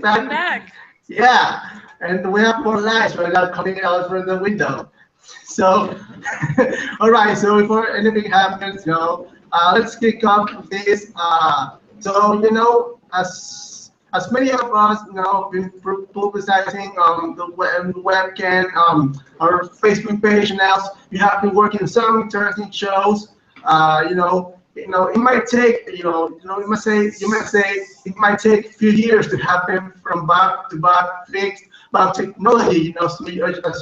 back. I'm back. Yeah, and we have more lights right now coming out from the window. So, all right. So before anything happens, let's kick off this. So as many of us been publicizing the webcam, our Facebook page now, we have been working on some interesting shows. It might take, you might say it might take a few years to happen from back to back fixed, but technology, as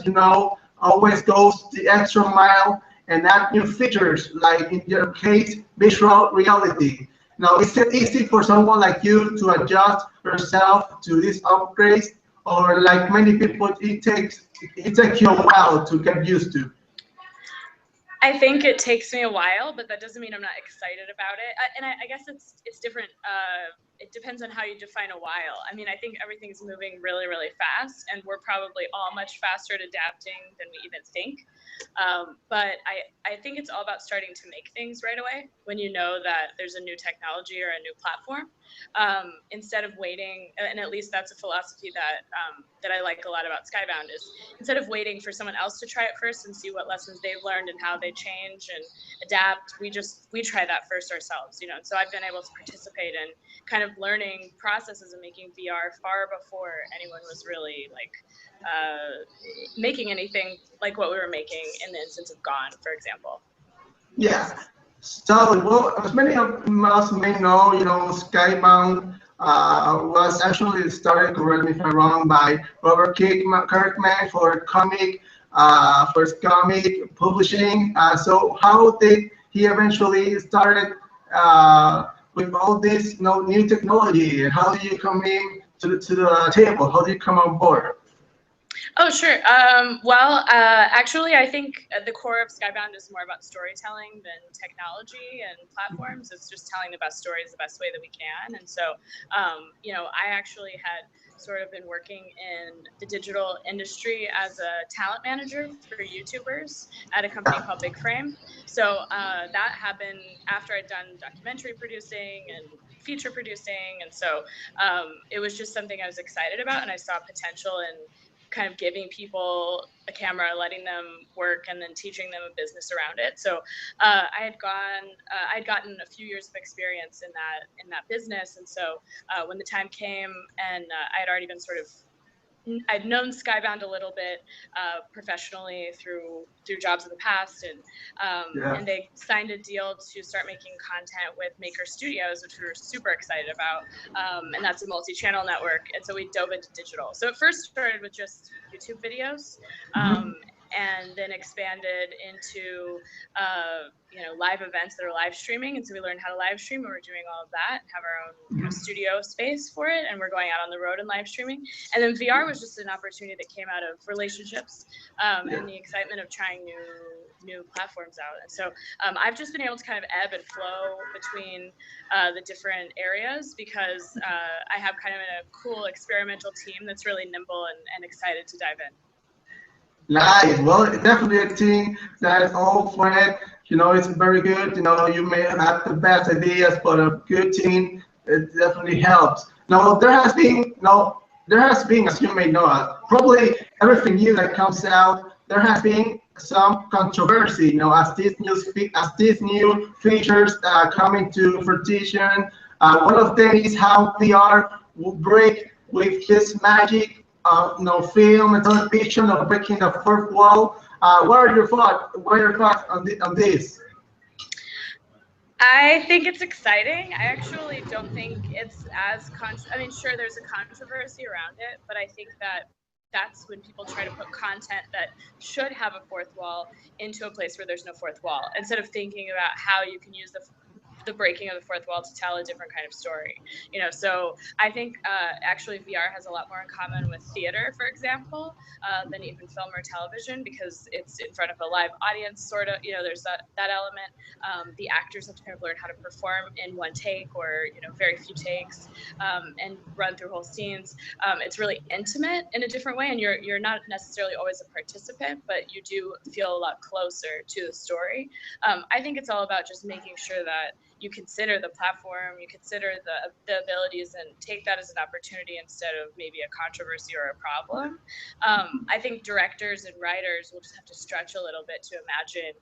you know, always goes the extra mile and add new features, like in your case, visual reality. Now, is it easy for someone like you to adjust yourself to these upgrades, or like many people, it takes you a while to get used to? I think it takes me a while, but that doesn't mean I'm not excited about it. I guess it's different. It depends on how you define a while. I mean, I think everything's moving really, really fast, and we're probably all much faster at adapting than we even think. But I think it's all about starting to make things right away when you know that there's a new technology or a new platform, instead of waiting. And at least that's a philosophy that I like a lot about Skybound, is instead of waiting for someone else to try it first and see what lessons they've learned and how they change and adapt, we try that first ourselves. And so I've been able to participate in kind of learning processes and making VR far before anyone was really like making anything like what we were making in the instance of Gone, for example. Yeah. So, well, as many of us may know, Skybound was actually started, correct me if I'm wrong, by Robert Kirkman for comic publishing. So, how did he eventually started with all this, new technology? And how do you come in to the table? How do you come on board? Oh, sure. Well, actually, I think the core of Skybound is more about storytelling than technology and platforms. It's just telling the best stories the best way that we can. And so, I actually had sort of been working in the digital industry as a talent manager for YouTubers at a company called Big Frame. So that happened after I'd done documentary producing and feature producing. And so it was just something I was excited about, and I saw potential in kind of giving people a camera, letting them work, and then teaching them a business around it. So I'd gotten a few years of experience in that business, and so when the time came, and I had already been I'd known Skybound a little bit professionally through jobs in the past, and they signed a deal to start making content with Maker Studios, which we were super excited about, and that's a multi-channel network. And so we dove into digital. So it first started with just YouTube videos, and then expanded into live events that are live streaming. And so we learned how to live stream, and we're doing all of that, have our own studio space for it, and we're going out on the road and live streaming. And then VR was just an opportunity that came out of relationships, and the excitement of trying new platforms out. And so I've just been able to kind of ebb and flow between the different areas, because I have kind of a cool experimental team that's really nimble and excited to dive in. Nice. Well, definitely a team that is all for it. It's very good. You may have the best ideas, but a good team, it definitely helps. Now, there has been, as you may know, probably everything new that comes out, there has been some controversy, as these new features come into fruition. One of them is how VR will break with this magic film and television of breaking the fourth wall. What are your thoughts? What are your thoughts on this? I think it's exciting. I actually don't think it's I mean, sure, there's a controversy around it, but I think that's when people try to put content that should have a fourth wall into a place where there's no fourth wall, instead of thinking about how you can use the breaking of the fourth wall to tell a different kind of story. So I think actually VR has a lot more in common with theater, for example, than even film or television, because it's in front of a live audience, sort of. There's that element. The actors have to kind of learn how to perform in one take, or very few takes, and run through whole scenes. It's really intimate in a different way, and you're not necessarily always a participant, but you do feel a lot closer to the story. I think it's all about just making sure that you consider the platform, you consider the abilities, and take that as an opportunity instead of maybe a controversy or a problem. I think directors and writers will just have to stretch a little bit to imagine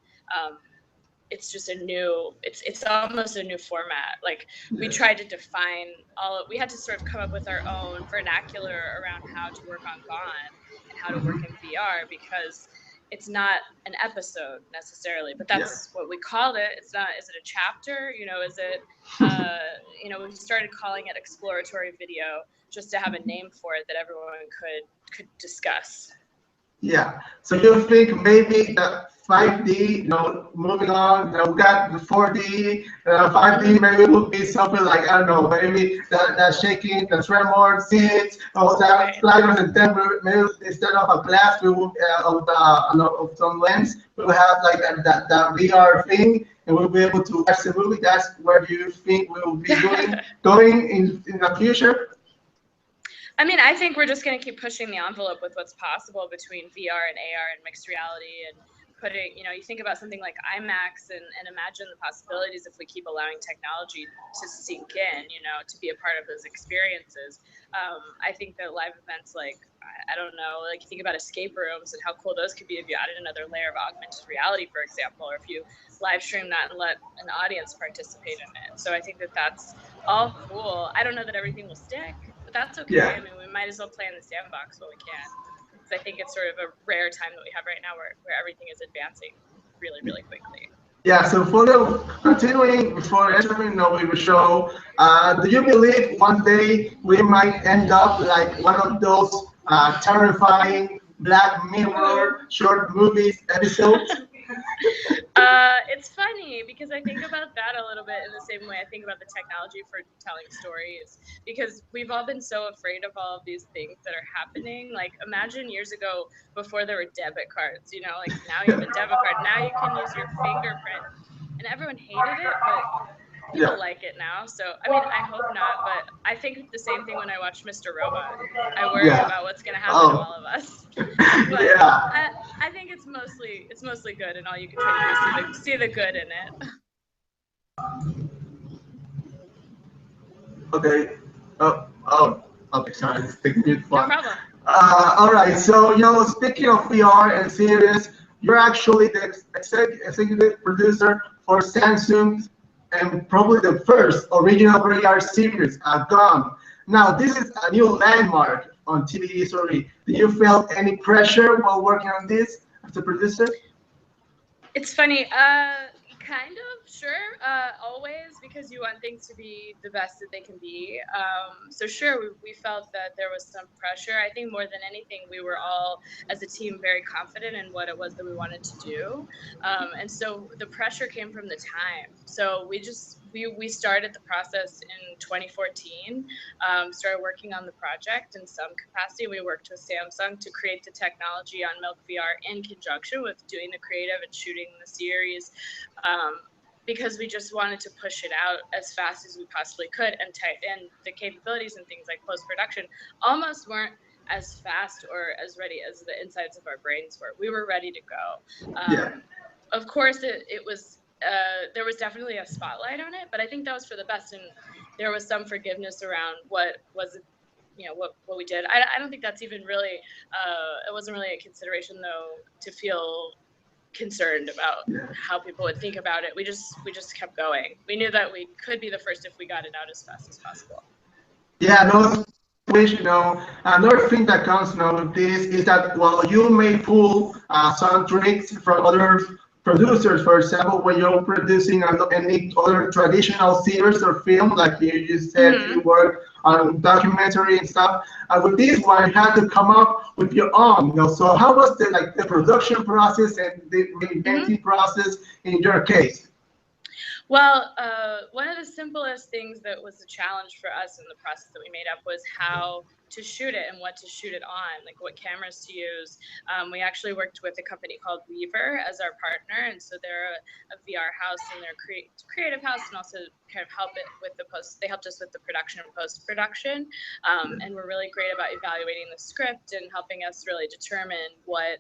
it's just it's almost a new format. Like we tried to define we had to sort of come up with our own vernacular around how to work on Gone and how to work in VR, because it's not an episode necessarily, but that's what we called it. It's not, is it a chapter? Is it, we started calling it exploratory video just to have a name for it that everyone could discuss. Yeah. So you think maybe the 5D, moving on, we got the 4D, 5D maybe would be something like, I don't know, maybe the shaking, the tremor, seats, or the sliders, and then maybe instead of a glass, we will, of some lens, we will have like the VR thing, and we'll be able to watch the movie. That's where you think we will be going in the future? I mean, I think we're just going to keep pushing the envelope with what's possible between VR and AR and mixed reality, and putting, you think about something like IMAX and imagine the possibilities if we keep allowing technology to sink in, to be a part of those experiences. I think that live events like, I don't know, like think about escape rooms and how cool those could be if you added another layer of augmented reality, for example, or if you live stream that and let an audience participate in it. So I think that that's all cool. I don't know that everything will stick, but that's okay. Yeah. I mean, we might as well play in the sandbox while we can. I think it's sort of a rare time that we have right now where everything is advancing really, really quickly. Yeah, so for the continuing before entering the show, do you believe one day we might end up like one of those terrifying Black Mirror short movies episodes? It's funny because I think about that a little bit in the same way I think about the technology for telling stories, because we've all been so afraid of all of these things that are happening. Like imagine years ago before there were debit cards, like now you have a debit card, now you can use your fingerprint, and everyone hated it, but people like it now. So, I mean, I hope not, but I think the same thing when I watch Mr. Robot. I worry about what's going to happen to all of us. But I think it's mostly good, and all you can try to do is see the good in it. Okay. Okay, sorry. No problem. All right. So, speaking of VR and series, you're actually the executive producer for Samsung and probably the first original VR series, Gone. Now, this is a new landmark on TV history. Do you feel any pressure while working on this as a producer? It's funny. Kind of, sure. Always, because you want things to be the best that they can be. So sure, we felt that there was some pressure. I think more than anything, we were all, as a team, very confident in what it was that we wanted to do. And so the pressure came from the time. So we started the process in 2014, started working on the project in some capacity. We worked with Samsung to create the technology on MilkVR in conjunction with doing the creative and shooting the series, because we just wanted to push it out as fast as we possibly could, and the capabilities and things like post-production almost weren't as fast or as ready as the insides of our brains were. We were ready to go. Of course, it was there was definitely a spotlight on it, but I think that was for the best, and there was some forgiveness around what we did. I don't think that's even really it wasn't really a consideration though to feel concerned about how people would think about it. We just kept going. We knew that we could be the first if we got it out as fast as possible. Yeah, no, another thing that comes with this is that you may pull some tricks from other producers. For example, when you're producing any other traditional series or film, like you said, you work on documentary and stuff. With this one, you had to come up with your own. So how was the production process and the inventing process in your case? Well, one of the simplest things that was a challenge for us in the process that we made up was how to shoot it and what to shoot it on, like what cameras to use. We actually worked with a company called Weaver as our partner, and so they're a VR house and they're creative house, and also kind of help it with they helped us with the production and post-production, and were really great about evaluating the script and helping us really determine what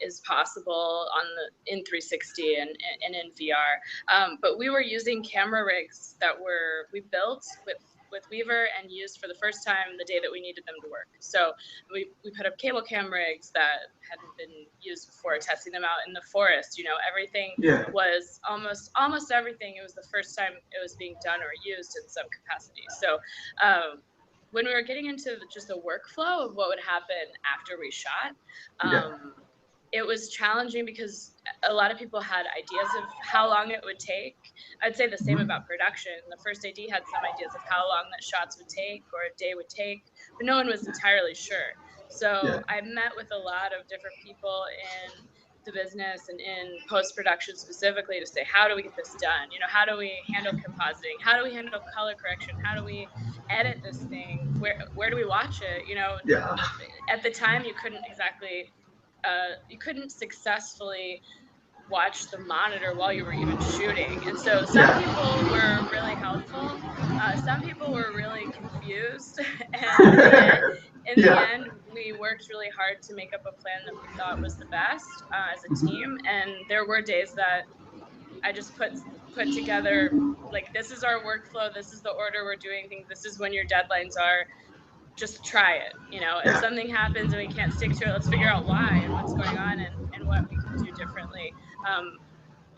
is possible on in 360 and in VR. But we were using camera rigs that we built with Weaver and used for the first time the day that we needed them to work. So we put up cable cam rigs that hadn't been used before, testing them out in the forest. You know, everything was almost everything. It was the first time it was being done or used in some capacity. So when we were getting into just the workflow of what would happen after we shot, it was challenging because a lot of people had ideas of how long it would take. I'd say the same about production. The first AD had some ideas of how long that shots would take or a day would take, but no one was entirely sure. So I met with a lot of different people in the business and in post-production specifically to say, how do we get this done? You know, how do we handle compositing? How do we handle color correction? How do we edit this thing? Where do we watch it? You know, at the time you couldn't exactly you couldn't successfly watch the monitor while you were even shooting. And so some people were really helpful. Some people were really confused. And in the end, we worked really hard to make up a plan that we thought was the best as a team. And there were days that I just put together, like, this is our workflow. This is the order we're doing things. This is when your deadlines are. Just try it. You know, if something happens and we can't stick to it, let's figure out why and what's going on and what we can do differently.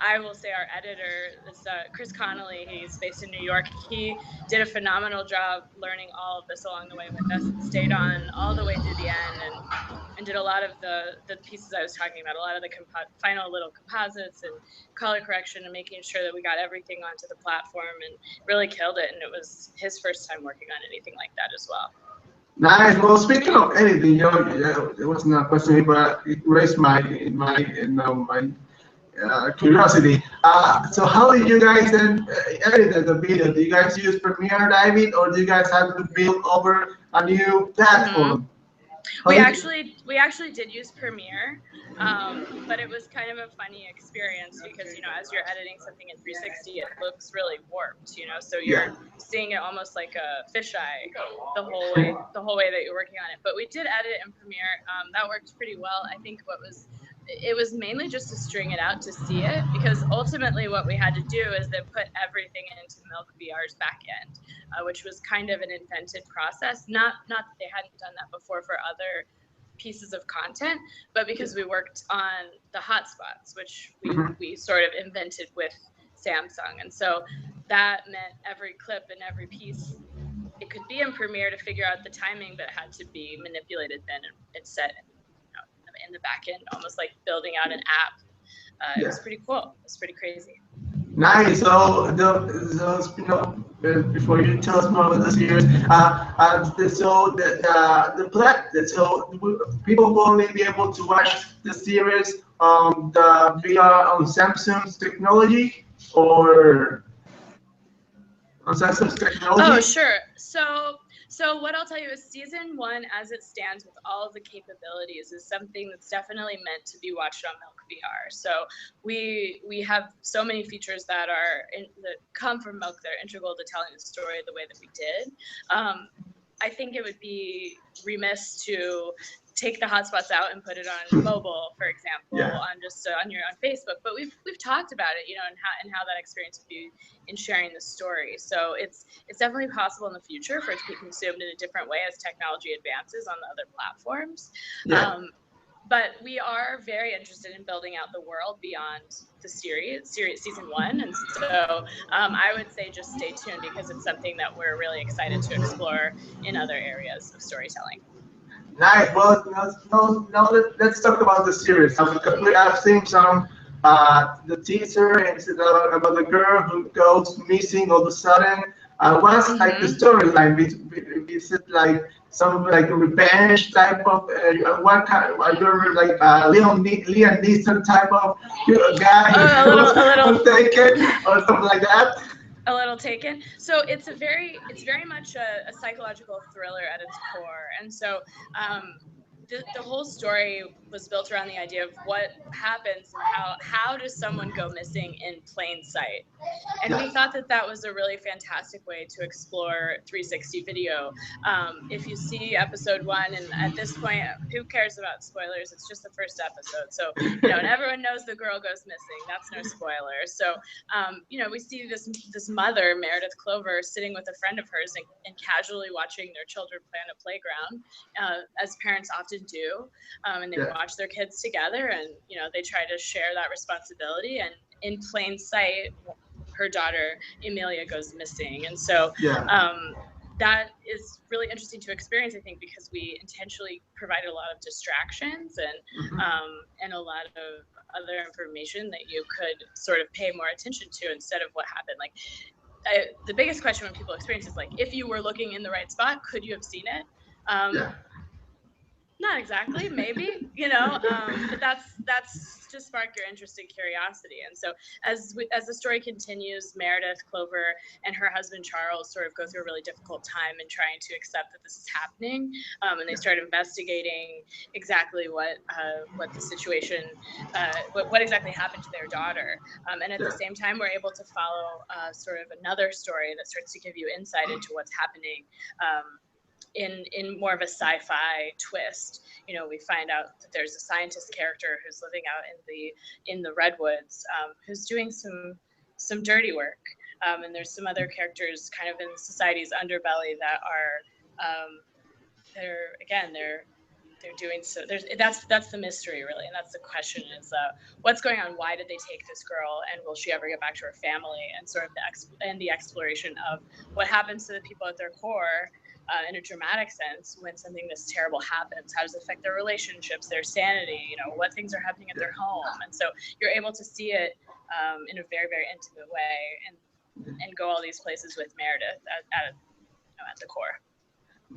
I will say our editor is Chris Connolly. He's based in New York. He did a phenomenal job learning all of this along the way with us and stayed on all the way through the end and did a lot of the pieces I was talking about, a lot of the final little composites and color correction and making sure that we got everything onto the platform and really killed it. And it was his first time working on anything like that as well. Nice. Well, speaking of editing, it wasn't a question, but it raised my curiosity. So how did you guys then edit the video? Do you guys use Premiere to edit, or do you guys have to build over a new platform? We actually did use Premiere, but it was kind of a funny experience because, you know, as you're editing something in 360, it looks really warped, you know, so you're seeing it almost like a fisheye the whole way that you're working on it. But we did edit in Premiere. That worked pretty well. I think it was mainly just to string it out to see it, because ultimately what we had to do is then put everything into MilkVR's backend, which was kind of an invented process. Not that they hadn't done that before for other pieces of content, but because we worked on the hotspots, which we sort of invented with Samsung. And so that meant every clip and every piece, it could be in Premiere to figure out the timing, but it had to be manipulated then and set in the back end, almost like building out an app. It was pretty cool. It was pretty crazy. Nice. So, before you tell us more about the series, so people will only be able to watch the series on the VR on Samsung's technology, or on Samsung's technology? Oh, sure. So what I'll tell you is season 1, as it stands with all of the capabilities, is something that's definitely meant to be watched on MilkVR. So we have so many features that come from Milk that are integral to telling the story the way that we did. I think it would be remiss to take the hotspots out and put it on mobile, for example, on Facebook. But we've talked about it, you know, and how that experience would be in sharing the story. So it's definitely possible in the future for it to be consumed in a different way as technology advances on the other platforms. But we are very interested in building out the world beyond the series season 1, and so I would say just stay tuned, because it's something that we're really excited to explore in other areas of storytelling. Nice. Well, now let's talk about the series. I've seen some the teaser, and it's about the girl who goes missing all of a sudden. What's like the storyline? Is it like some like revenge type of what kind? Are you like Liam Neeson type of guy? A little Taken or something like that? A little Taken. So it's very much a psychological thriller at its core, and so the whole story was built around the idea of what happens and how does someone go missing in plain sight. And we thought that that was a really fantastic way to explore 360 video. If you see episode 1, and at this point, who cares about spoilers? It's just the first episode. So, you know, and everyone knows the girl goes missing. That's no spoiler. So, you know, we see this mother, Meredith Clover, sitting with a friend of hers and casually watching their children play on a playground, as parents often do. And they watch their kids together, and, you know, they try to share that responsibility. And in plain sight, her daughter Emilia goes missing. And so that is really interesting to experience, I think, because we intentionally provided a lot of distractions and a lot of other information that you could sort of pay more attention to instead of what happened. Like, the biggest question when people experience is like, if you were looking in the right spot, could you have seen it? Not exactly, maybe, you know, but that's to spark your interest and curiosity. And so as the story continues, Meredith Clover and her husband Charles sort of go through a really difficult time in trying to accept that this is happening, and they start investigating exactly what the situation, what exactly happened to their daughter. And at the same time, we're able to follow sort of another story that starts to give you insight into what's happening. In more of a sci-fi twist. You know, we find out that there's a scientist character who's living out in the redwoods, who's doing some dirty work, and there's some other characters kind of in society's underbelly that are they're doing so. That's the mystery, really, and that's the question: is what's going on? Why did they take this girl, and will she ever get back to her family? And sort of the exploration of what happens to the people at their core. In a dramatic sense, when something this terrible happens, how does it affect their relationships, their sanity, you know, what things are happening at their home? And so you're able to see it in a very, very intimate way and go all these places with Meredith at the core.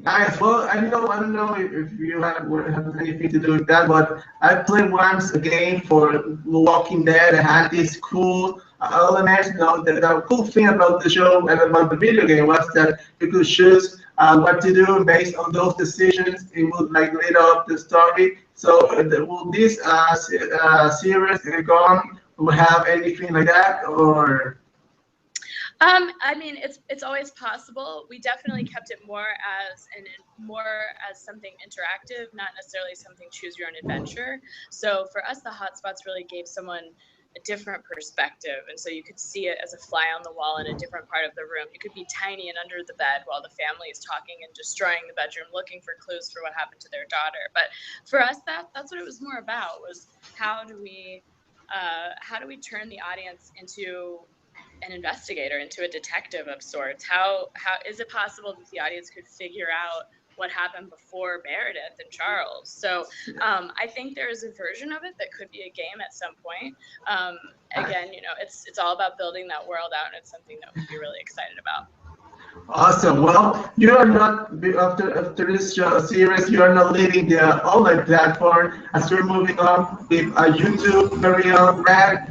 Nice. Well, I don't know if you have anything to do with that, but I played once a game for Walking Dead. It had these cool elements. You know, the cool thing about the show and about the video game was that you could choose what to do, and based on those decisions, it would like lead up the story. So, will this series go on? Will have anything like that, or? I mean, it's always possible. We definitely kept it more as something interactive, not necessarily something choose your own adventure. So for us, the hotspots really gave someone a different perspective, and so you could see it as a fly on the wall in a different part of the room. You could be tiny and under the bed while the family is talking and destroying the bedroom, looking for clues for what happened to their daughter. But for us, that's what it was more about: was how do we turn the audience into an investigator, into a detective of sorts? How is it possible that the audience could figure out what happened before Meredith and Charles? So I think there is a version of it that could be a game at some point. Again, you know, it's all about building that world out, and it's something that we'd be really excited about. Awesome. Well, you are not after this series. You are not leaving the online platform as you're moving on with YouTube very on track.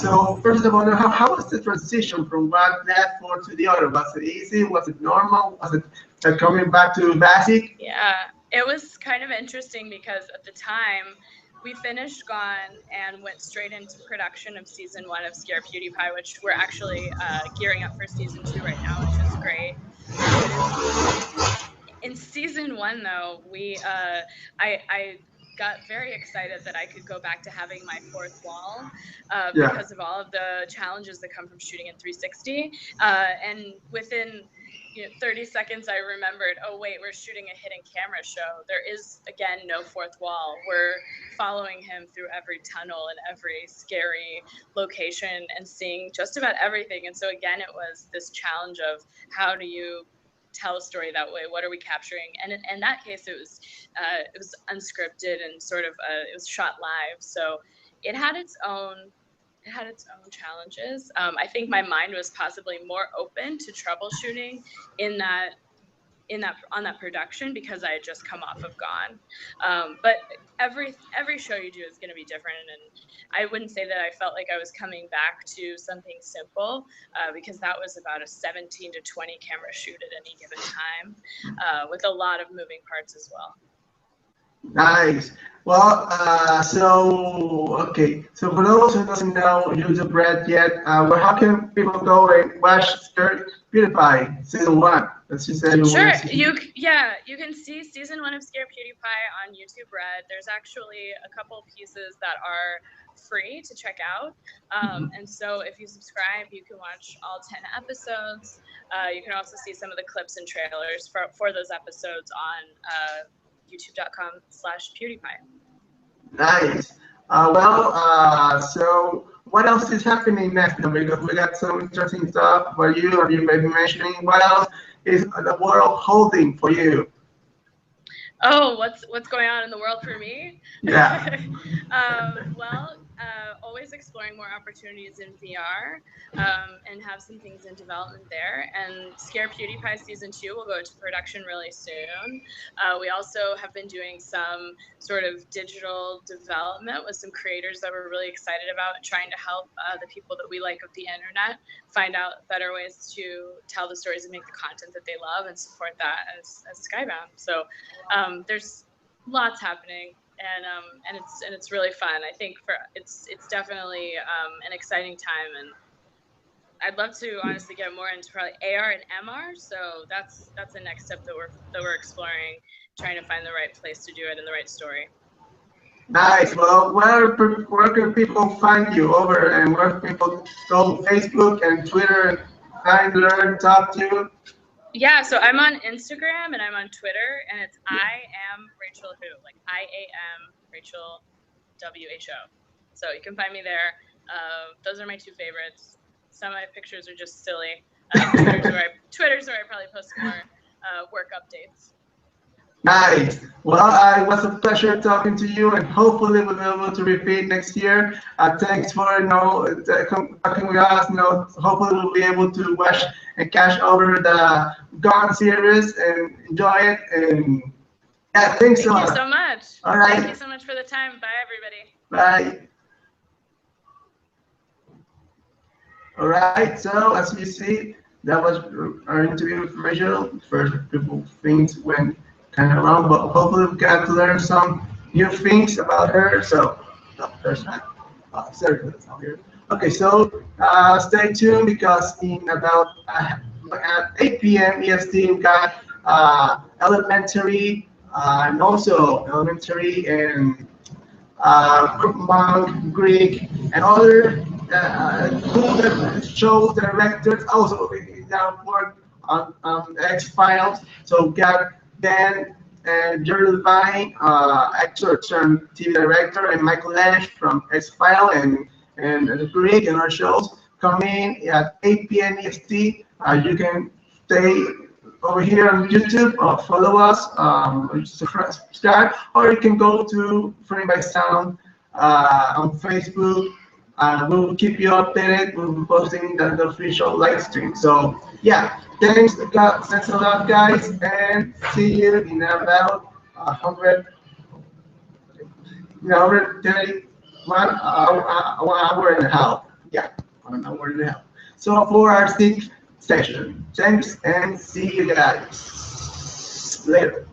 So first of all, how was the transition from one platform to the other? Was it easy? Was it normal? Was it coming back to basic? Yeah, it was kind of interesting because at the time, we finished Gone and went straight into production of season 1 of Scare Pewdiepie, which we're actually gearing up for season 2 right now, which is great. In season 1, though, I got very excited that I could go back to having my fourth wall because of all of the challenges that come from shooting in 360. And within 30 seconds, I remembered, oh, wait, we're shooting a hidden camera show. There is, again, no fourth wall. We're following him through every tunnel and every scary location and seeing just about everything. And so, again, it was this challenge of how do you tell a story that way? What are we capturing? And in that case, it was unscripted and sort of it was shot live. So it had its own challenges. I think my mind was possibly more open to troubleshooting on that production because I had just come off of Gone. But every show you do is going to be different, and I wouldn't say that I felt like I was coming back to something simple because that was about a 17 to 20 camera shoot at any given time with a lot of moving parts as well. Nice. Well, okay. So for those who doesn't know YouTube Red yet, well, how can people go and watch Pewdiepie season 1? Let's just say Sure, season. you can see season 1 of Scare PewDiePie on YouTube Red. There's actually a couple pieces that are free to check out. And so if you subscribe, you can watch all 10 episodes. You can also see some of the clips and trailers for those episodes on youtube.com/PewDiePie. Nice. So what else is happening next? Because we got some interesting stuff for you, and you may be mentioning what else is the world holding for you? Oh, what's going on in the world for me? Yeah. Well, always exploring more opportunities in VR, and have some things in development there. And Scare PewDiePie season 2 will go into production really soon. We also have been doing some sort of digital development with some creators that we're really excited about, trying to help the people that we like of the internet find out better ways to tell the stories and make the content that they love and support that as Skybound. So there's lots happening, and it's really fun. I think it's definitely an exciting time, and I'd love to honestly get more into probably AR and MR. So that's the next step that we're exploring, trying to find the right place to do it and the right story. Nice. Well, where can people find you over, and where can people go Facebook and Twitter and find, learn, talk to you? Yeah, so I'm on Instagram and I'm on Twitter, and it's I am Rachel Who, like IAM Rachel WHO. So you can find me there. Those are my two favorites. Some of my pictures are just silly. Twitter's where I probably post more work updates. Nice. Well, it was a pleasure talking to you, and hopefully we'll be able to repeat next year. Thanks for talking with us. Hopefully we'll be able to watch and catch over the Gone series and enjoy it. And yeah, thanks so much. Thank you so much. All right. Thank you so much for the time. Bye, everybody. Bye. All right. So as you see, that was our interview with Rachel. First, people things went kind of wrong, but hopefully we got to learn some new things about her. So, no, there's not. Sorry, that's not here. Okay, so stay tuned because in about at 8 p.m. EST, we got elementary and also elementary and Monk, Greek, and other show directors also now work on X-Files. So got Dan and Jerry Levine, actor turned TV director, and Michael Lange from X-Files and Greek and our shows coming at 8 p.m. EST. You can stay over here on YouTube, follow us, subscribe, or you can go to Frame by Sound on Facebook. We'll keep you updated. We'll be posting the official live stream. So yeah, thanks a lot, guys, and see you in about 131 hour and a half. Yeah, 1 hour and a half. So 4 hours session. Thanks and see you guys later.